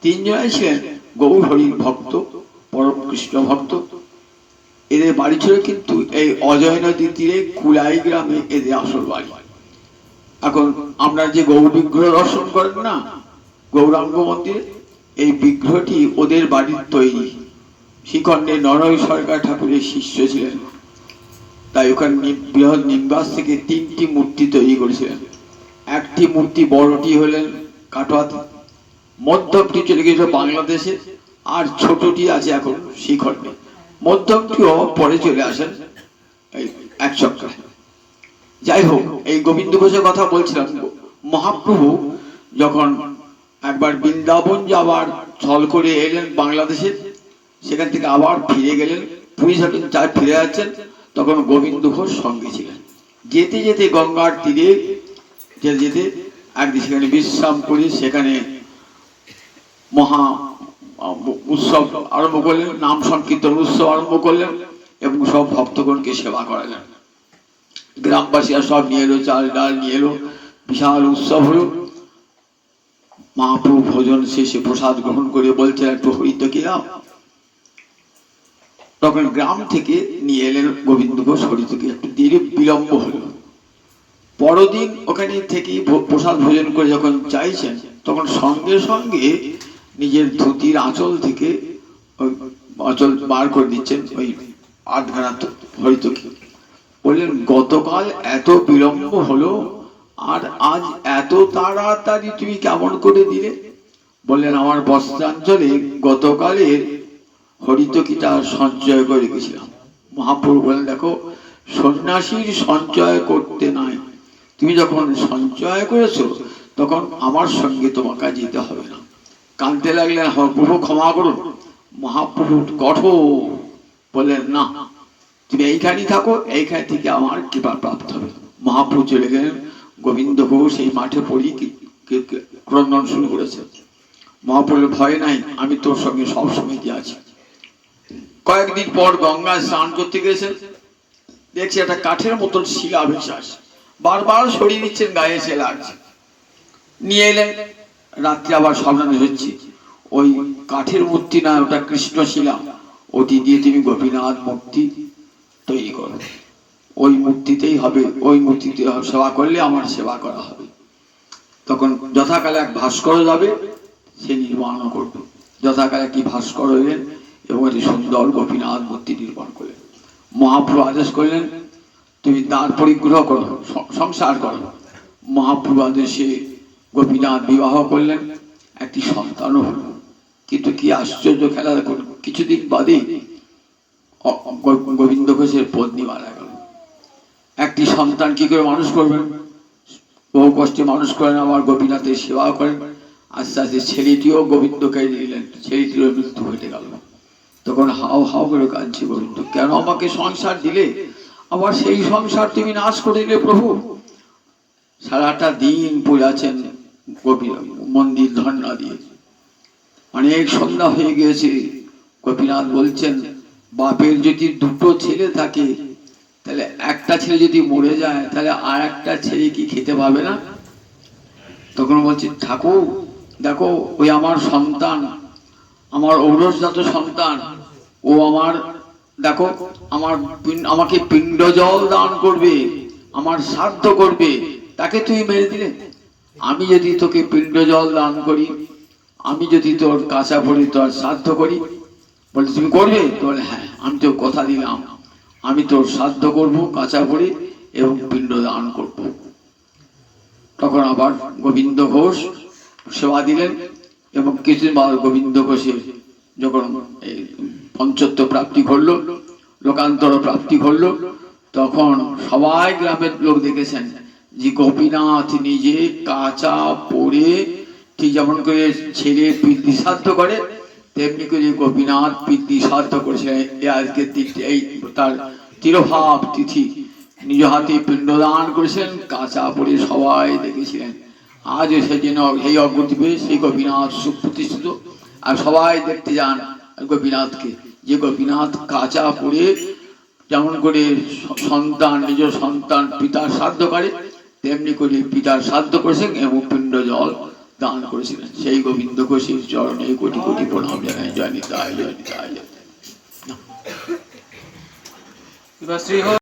তিনজনাই ছিলেন গৌর হরির ভক্ত, পরম কৃষ্ণ ভক্ত। এদের বাড়ি ছিল কিন্তু এই অজয় নদীর তীরে কুলাই গ্রামে এদের আসল বাড়ি। এখন আপনারা যে গৌর বিগ্রহ দর্শন করেন না গৌরাঙ্গ মন্দিরে, এই বিগ্রহটি ওদের বাড়ির তৈরি। শ্রীখণ্ডে নরহরি সরকার ঠাকুরের শিষ্য ছিলেন, তাই ওখানে বৃহৎ নিম্বাস থেকে 3টি মূর্তি তৈরি করেছিলেন। একটি মূর্তি বড়টি হলেন কাটোয়াতে, মধ্যমটি চলে গেছিল বাংলাদেশে, আর ছোটটি আছে এখন শ্রীখণ্ডে। মধ্যমটিও পরে চলে আসেন এই এক চক্রে। যাই হোক, এই গোবিন্দ ঘোষের কথা বলছিলাম। মহাপ্রভু যখন একবার বৃন্দাবন যাবার ছল করে এলেন বাংলাদেশে, সেখান থেকে আবার ফিরে গেলেন, পুরী যখন ফিরে যাচ্ছেন তখন গোবিন্দ ঘোষ সঙ্গে ছিলেন। যেতে যেতে গঙ্গার তীরে যেতে যেতে একদিন সেখানে বিশ্রাম করে সেখানে মহা উৎসব আরম্ভ করলেন, নাম সংকীর্তন উৎসব আরম্ভ করলেন এবং সব ভক্তগণকে সেবা করালেন। গ্রামবাসীরা সব নিয়ে এলো, চাল ডাল নিয়ে এলো, বিশাল উৎসব হলো। মহাপ্রভু ভোজন শেষে প্রসাদ গ্রহণ করে বলছেন একটু হরিত কি দাও। তখন গ্রাম থেকে নিয়ে এলেন গোবিন্দ ঘোষ হরিতকে, একটু দেরি বিলম্ব হলো। পরদিন ওখানে থেকে প্রসাদ ভোজন করে যখন চাইছেন তখন সঙ্গে সঙ্গে নিজের ধুতির আঁচল থেকে আঁচল বার করে দিচ্ছেন ওই আধখানা হরিতকে। বললেন গতকাল এত বিলম্ব হলো আর আজ এত তাড়াতাড়ি তুমি কেমন করে দিলে? বললেন আমার বস্ত্রাঞ্চলে গতকালের হরিতকিটা সঞ্চয় করে রেখেছিলাম। মহাপ্রভু বলেন দেখো, সন্ন্যাসীর সঞ্চয় করতে নাই, তুমি যখন সঞ্চয় করেছো তখন আমার সঙ্গে তোমাকে যেতে হবে না। কাঁদতে লাগলেন, প্রভু ক্ষমা করুন। মহাপ্রভু কঠোর বললেন না, তুমি এইখানেই থাকো, এইখান থেকে আমার কৃপা প্রাপ্ত হবে। মহাপ্রভু চলে গেলেন। গোবিন্দ ঘোষ এই মাঠে পড়ি ক্রন্দন শুরু করেছে। মহাপ্রভুর ভয় নাই, আমি তোর সঙ্গে সবসময় দিয়ে আছি। কয়েকদিন পর গঙ্গায় স্নান করতে গেছেন, দেখছি একটা কাঠের মতন শিলা বিশ্বাস বারবার সরিয়ে দিচ্ছেন, গায়ে এসে লাগছে। নিয়ে এলেন, রাত্রে আবার স্বপ্নে হচ্ছে ওই কাঠের মূর্তি না, ওটা কৃষ্ণ শিলা, ওটি দিয়ে তুমি গোপীনাথ মূর্তি তৈরি করো, ওই মূর্তিতেই হবে, ওই মূর্তিতে সেবা করলে আমার সেবা করা হবে। তখন যথাকালে এক ভাস্কর যাবে, সে নির্মাণ করবে। যথাকালে একটি ভাস্কর হইলেন এবং একটি সুন্দর গোপীনাথ মূর্তি নির্মাণ করলেন। মহাপ্রভু আদেশ করলেন তুমি তার পরিগ্রহ করো, সংসার করো। মহাপ্রভু আদেশে গোপীনাথ বিবাহ করলেন, একটি সন্তানও হল। কিন্তু কি আশ্চর্য খেলা দেখুন, কিছুদিন বাদে গোবিন্দ ঘোষের পত্নী মারা গেল। একটি সন্তান কি করে মানুষ করবেন? বহু কষ্টে মানুষ করেন, আমার গোপীনাথের সেবা করেন। আস্তে আস্তে ছেলেটিও গোবিন্দকে নিলেন, ছেলেটিরও মৃত্যু ঘটে গেল। তখন হাও হাও করে কাঁদছে গোবিন্দ, কেন আমাকে সংসার দিলে, আবার সেই সংসার তুমি নাশ করে দিলে প্রভু। সারাটা দিন পড়ে আছেন মন্দির ধর্ণা দিয়ে, অনেক সন্ধ্যা হয়ে গিয়েছে। গোপীনাথ বলছেন বাপের যদি দুটো ছেলে থাকে তাহলে একটা ছেলে যদি মরে যায় তাহলে আর একটা ছেলে কি খেতে পাবে না? তখন বলছে ঠাকুর দেখো, ওই আমার সন্তান, আমার ঔরসজাত সন্তান, ও আমার দেখো আমাকে পিণ্ড জল দান করবে, আমার শ্রাদ্ধ করবে, তাকে তুমি মেরে দিলে। আমি যদি তোকে পিণ্ড জল দান করি, আমি যদি তোর কাঁচা পড়ি, তোর শ্রাদ্ধ করি, বলছে তুমি করবে? বলে হ্যাঁ, আমি তো কথা দিলাম, আমি তোর শ্রাদ্ধ করব, কাঁচা পড়ি এবং পিণ্ড দান করব। তখন আবার গোবিন্দ ঘোষ সেবা দিলেন এবং কিছুদিন বাদ গোবিন্দ ঘোষের যখন পঞ্চত্ব প্রাপ্তি ঘটল, লোকান্তর প্রাপ্তি ঘটল, তখন সবাই গ্রামের লোক দেখেছেন যে গোপীনাথ নিজে কাঁচা পড়ে ঠিক যেমন করে ছেলে পিতৃ শ্রাদ্ধ করে তেমনি করে গোপীনাথ পিতৃ শ্রাদ্ধ করেছিলেন। আজকের দিকটি এই তার তিরোভাব তিথি, নিজ হাতে পিণ্ডদান করেছেন, কাঁচা পড়ে সবাই দেখেছিলেন। আজ সেদিন সেই অগ্রদ্বীপে সেই গোপীনাথ সুপ্রতিষ্ঠিত, আর সবাই দেখতে যান গোপীনাথকে, যে গোপীনাথ কাঁচা পড়ে যেমন করে সন্তান নিজ সন্তান পিতার শ্রাদ্ধ করে তেমনি করে পিতার শ্রাদ্ধ করেছেন এবং পিণ্ড জল দান করেছিলেন। সেই গোবিন্দ ঘোষের চরণে কোটি কোটি প্রণাম জানাই। জয় নিতাই, জয় নিতাই, জয় নিতাই।